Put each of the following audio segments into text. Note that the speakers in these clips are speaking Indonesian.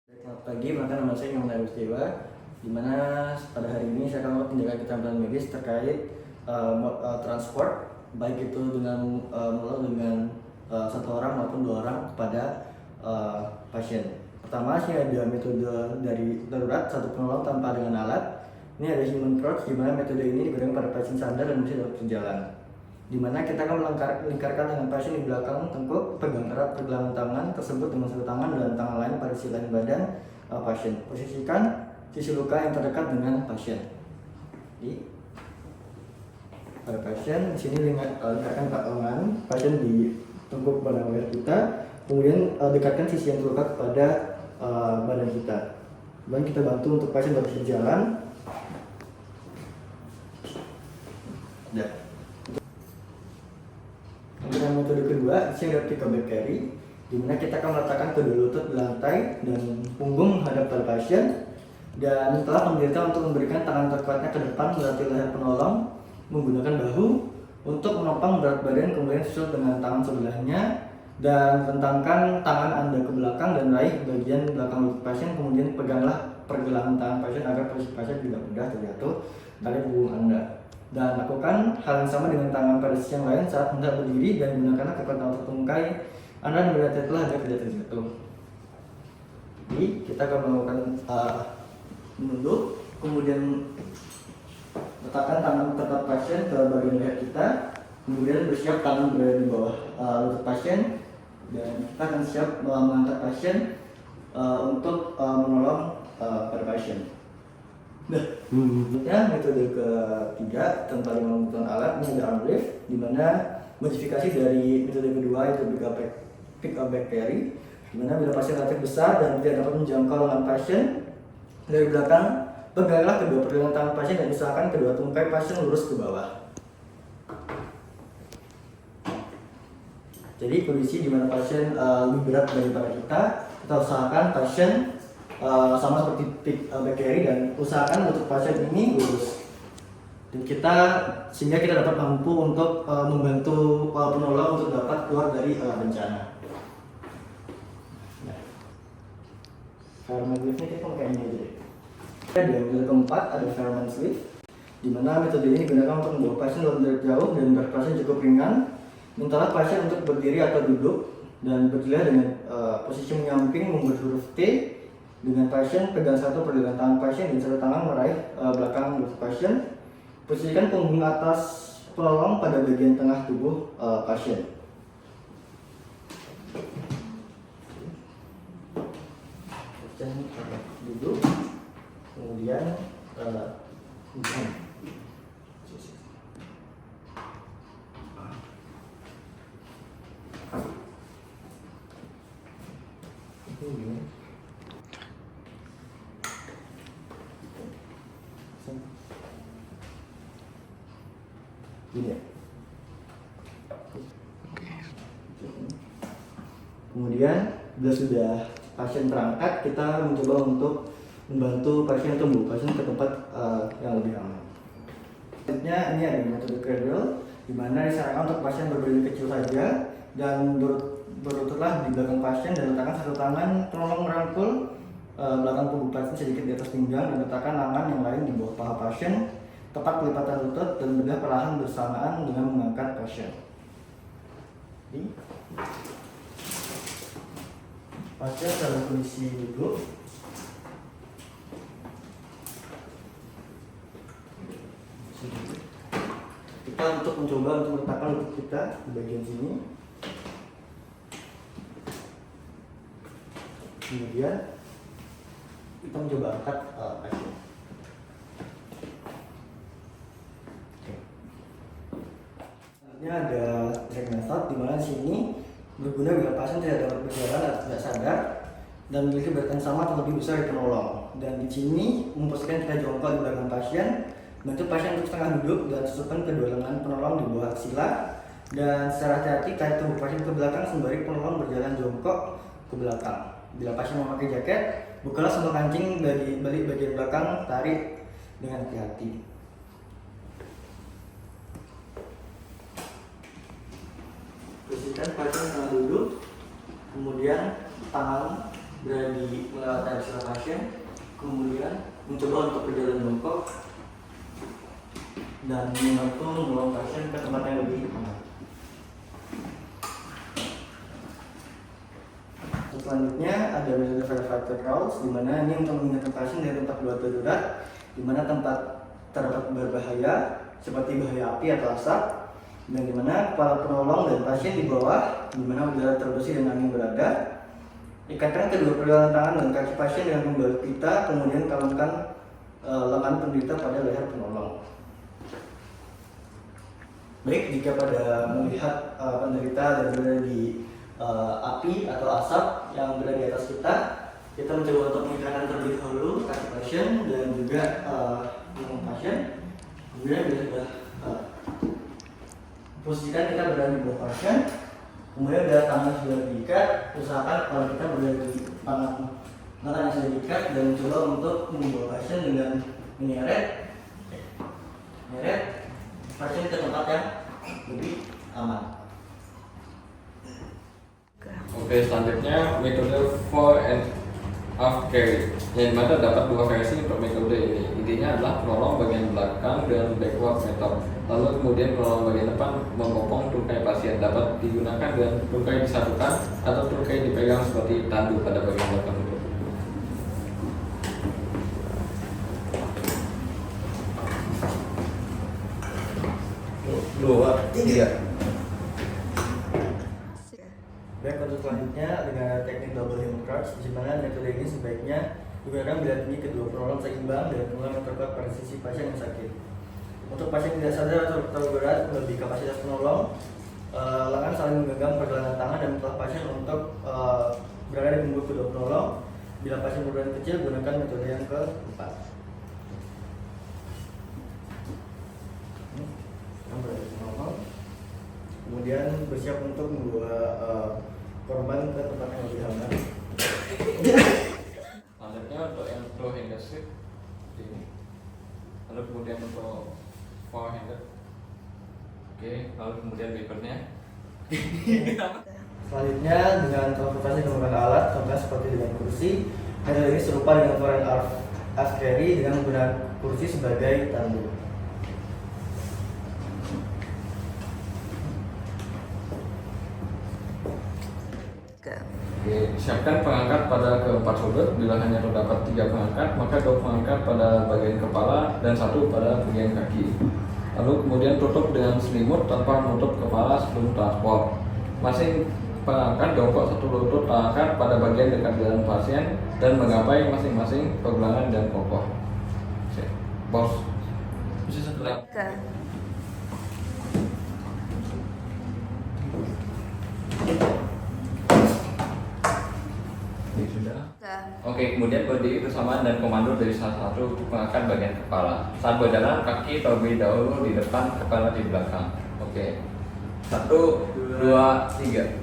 Selamat pagi, nama saya Nyoman Agustiwa, di mana pada hari ini saya akan tindakan keterampilan medis terkait transport, baik itu dengan melalui satu orang maupun dua orang kepada pasien. Pertama sih ada metode dari darurat, satu penolong tanpa dengan alat. Ini ada human approach, di mana metode ini digunakan pada pasien sadar dan masih dapat berjalan. Di mana kita akan melingkarkan dengan pasien di belakang tengkuk, pegang erat pergelangan tangan tersebut dengan satu tangan dan tangan lain pada sisi lain badan pasien. Posisikan sisi luka yang terdekat dengan pasien. Jadi pada pasien di sini lingkarkan lengan pasien di tengkuk pada leher kita, kemudian dekatkan sisi yang terluka kepada badan kita. Dan kita bantu untuk pasien dapat berjalan. Ya. Untuk metode kedua, ini ada pick back carry, di mana kita akan meletakkan kedua lutut di lantai dan punggung menghadap pada pasien, dan telah menderita untuk memberikan tangan terkuatnya ke depan melatih leher penolong menggunakan bahu untuk menopang berat badan, kemudian susul dengan tangan sebelahnya dan rentangkan tangan Anda ke belakang dan raih bagian belakang lutut pasien, kemudian peganglah pergelangan tangan pasien agar posisi pasien tidak mudah terjatuh dari punggung Anda. Dan lakukan hal yang sama dengan tangan pada sisi yang lain saat hendak berdiri, dan gunakanlah kekuatan otot tungkai Anda dan berat telah agar tidak terjatuh. Jadi kita akan melakukan menunduk, kemudian letakkan tangan tetap pasien ke bagian leher kita, kemudian bersiap tangan berada di bawah lutut pasien, dan kita akan siap mengangkat pasien untuk menolong pada pasien. Nah, metode ketiga tanpa menggunakan alat, ini ada arm lift, di mana modifikasi dari metode kedua itu pick back carry, di mana bila pasien relatif besar dan tidak dapat menjangkau lengan pasien dari belakang, peganglah kedua pergelangan tangan pasien dan usahakan kedua tungkai pasien lurus ke bawah. Jadi kondisi di mana pasien lebih berat daripada kita usahakan pasien sama seperti pick back carry, dan usahakan untuk pasien ini lurus. Dan sehingga kita dapat mampu untuk membantu penolong untuk dapat keluar dari bencana. Nah, fireman lift ini kita pakai ini aja deh. Di metode keempat ada fireman lift, di mana metode ini digunakan untuk membawa pasien dalam jarak jauh dan berat pasien cukup ringan. Mintalah pasien untuk berdiri atau duduk dan berdiri dengan posisi menyamping membuat huruf T, dengan pasien pegang satu pergelangan tangan pasien dan satu tangan meraih belakang lutut pasien. Posisikan punggung atas penolong pada bagian tengah tubuh pasien. Pasien duduk, kemudian ini ya. Kemudian bila sudah pasien terangkat, kita mencoba untuk membantu pasien tumbuh pasien ke tempat yang lebih aman. Selanjutnya ini ada metode cradle, di mana disarankan untuk pasien berdiri kecil saja dan berlututlah di belakang pasien, dan letakkan satu tangan penolong merangkul belakang punggung pasien sedikit di atas pinggang, dan letakkan tangan yang lain di bawah paha pasien, tepat pelipatan lutut, dan bedah perlahan bersamaan dengan mengangkat pasien. Jadi, pasien dalam kondisi duduk, kita untuk mencoba untuk meletakkan lutut kita di bagian sini, kemudian kita mencoba angkat pasien. Selanjutnya ada drag method, di mana sini berguna bila pasien tidak dapat berjalan atau tidak sadar dan memiliki berat yang sama atau lebih besar dari penolong. Dan di sini memposisikan kita jongkok di belakang pasien, bantu pasien untuk setengah duduk dan susupkan kedua lengan penolong di bawah aksila, dan secara hati-hati tarik tubuh pasien ke belakang sembari penolong berjalan jongkok ke belakang. Bila pasien memakai jaket, bukalah sembal kancing dari balik bagian belakang, tarik dengan hati-hati. Posisikan pasien tengah duduk, kemudian tangan berada di melewati sela pasien, kemudian mencoba untuk berjalan bongkok dan membantu pasien ke tempat yang lebih aman. Selanjutnya ada metode verified crawls, di mana ini untuk mengingatkan pasien dari tempat darurat, di mana tempat terdapat berbahaya seperti bahaya api atau asap, dan di mana kepala penolong dan pasien di bawah, di mana udara terbersih dan angin berada. Ikatkan kedua pergelangan tangan dan kaki pasien dengan pembalut pita, kemudian kalungkan lengan penderita pada leher penolong. Baik, jika pada melihat penderita dan berada di api atau asap yang berada di atas kita mencoba untuk mengikatkan terlebih dahulu kaki pasien dan juga lengan pasien. Kemudian bila sudah posisikan kita berada di bawah pasien, kemudian bila tangan sudah diikat, usahakan kalau kita berada di tangan yang sudah diikat dan mencoba untuk membawa pasien dengan menyeret pasien ke tempat yang lebih aman. Oke, selanjutnya metode fore and aft carry, yang mana dapat dua versi untuk metode ini. Intinya adalah penolong bagian belakang dan backward method. Lalu kemudian penolong bagian depan membopong tungkai pasien, dapat digunakan dengan tungkai disatukan atau tungkai dipegang seperti tandu pada bagian belakang itu. Dua, tiga. Baik, untuk selanjutnya dengan teknik double human crouch, di mana metode ini sebaiknya digunakan bila tinggi kedua penolong seimbang dan penolong memperkuat pada sisi pasien yang sakit. Untuk pasien tidak sadar atau terlalu berat melebihi kapasitas penolong, lengan saling menggenggam pergelangan tangan dan menutup pasien untuk berada di punggung kedua penolong. Bila pasien berukuran kecil, gunakan metode yang keempat. Kemudian bersiap untuk membawa korban ke tempat yang lebih aman. Selanjutnya untuk yang two handed sweep ini, lalu kemudian untuk four handed. Oke, lalu kemudian berikutnya. Selanjutnya dengan transportasi menggunakan alat, contohnya seperti dengan kursi. Metode ini serupa dengan fore and aft carry dengan menggunakan kursi sebagai tandu. Oke, siapkan pengangkat pada keempat sudut. Bila hanya terdapat 3 pengangkat, maka 2 pengangkat pada bagian kepala dan 1 pada bagian kaki. Lalu kemudian tutup dengan selimut tanpa menutup kepala sebelum transport. Masing pengangkat jongkok 1 lutut terangkat pada bagian dekat dengan pasien dan menggapai masing-masing pergelangan dan kokoh. Bos, bisa segera. Oke, kemudian berdiri bersamaan dan komando dari salah satu pengangkat bagian kepala. Saat berjalan, kaki terlebih dahulu di depan, kepala di belakang. Oke, 1, 2, 3.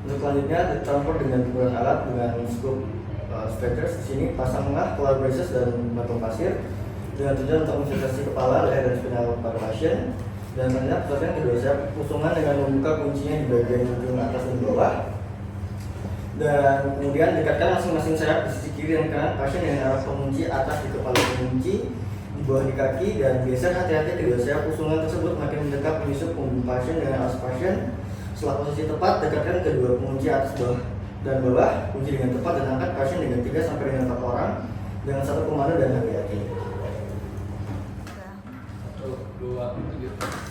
Untuk selanjutnya, ditransport dengan penggunaan alat dengan scoop stretchers. Di sini pasanglah collar braces dan batu pasir dengan tujuan untuk mengintegrasi kepala, leher, dan spinal pada pasien. Dan selanjutnya, pusatkan kedua sayap usungan dengan membuka kuncinya di bagian ujung atas dan bawah. Dan kemudian dekatkan masing-masing sayap di sisi kiri dan kanan pasien dengan arah pengunci atas di kepala pengunci, di bawah di kaki, dan geser hati-hati kedua sayap usungan tersebut makin mendekat menyusup punggung pasien dengan alas pasien. Setelah posisi tepat, dekatkan kedua pengunci atas dan bawah, kunci dengan tepat dan angkat pasien dengan 3 sampai dengan 4 orang dengan 1 komando dan hati-hati. 1, 2, 3.